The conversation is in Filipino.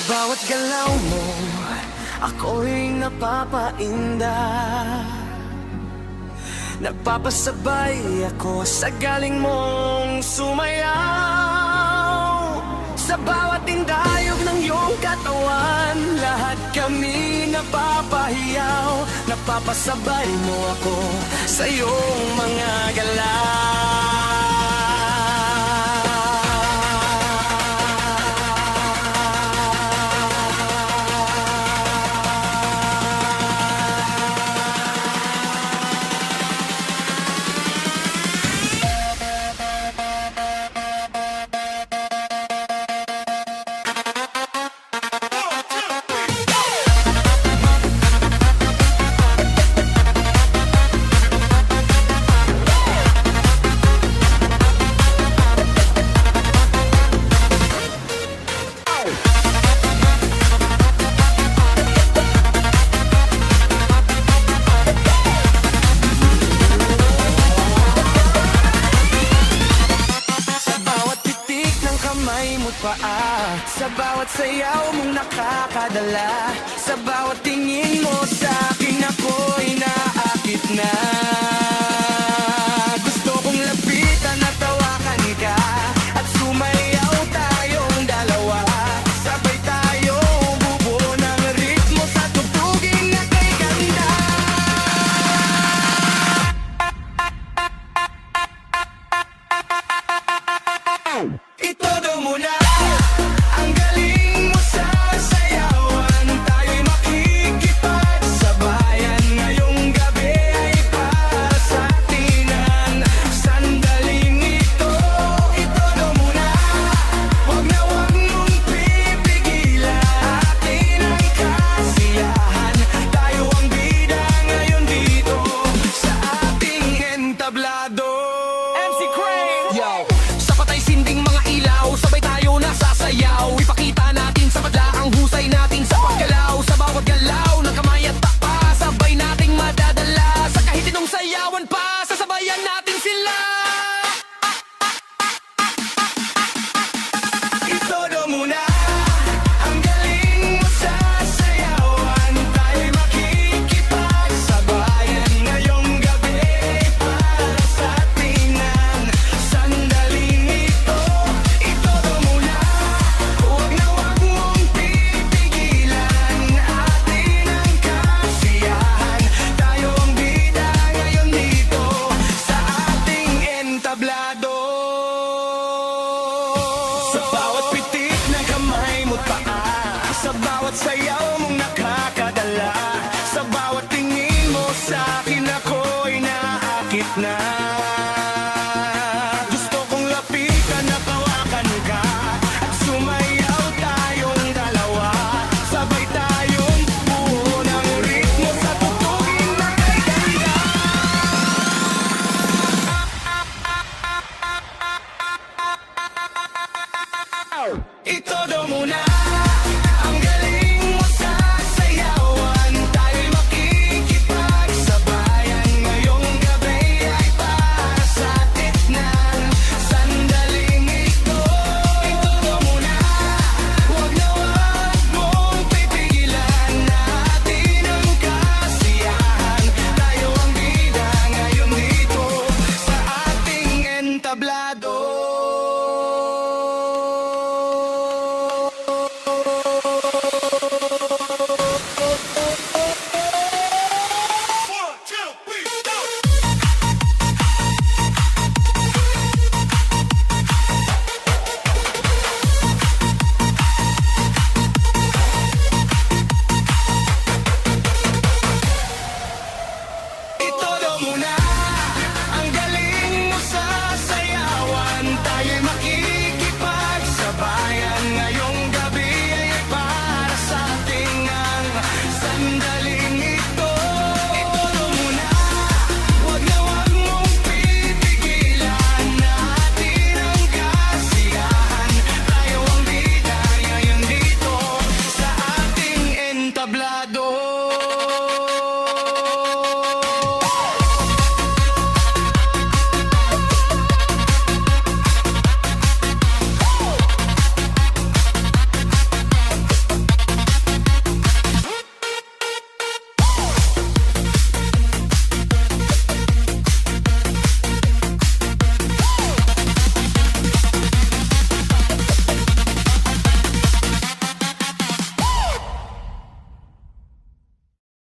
bawat galaw mo, ako'y napapainda. Nagpapasabay ako sa galing mong sumayaw. Sa bawat tindayog ng iyong katawan, lahat kami napapahiyaw. Napapasabay mo ako sa iyong mga galaw. Sa bawat sayaw mong nakakadala, sa bawat tingin mo sa akin, ako'y naakit na. Gusto kong lapitan at tawakan ka, at sumayaw tayong dalawa. Sabay tayo bubuo ng ritmo sa tugtugin na kay ganda. Itodo mo na ang galing mo sa sayawan, tayo'y makikipagsabayan. Ngayong gabi ay para sa atinan. Sandaling ito, itodo mo na. Huwag mong pipigilan. Atin ang kasiyahan, tayo ang bida ngayon dito sa ating entablado.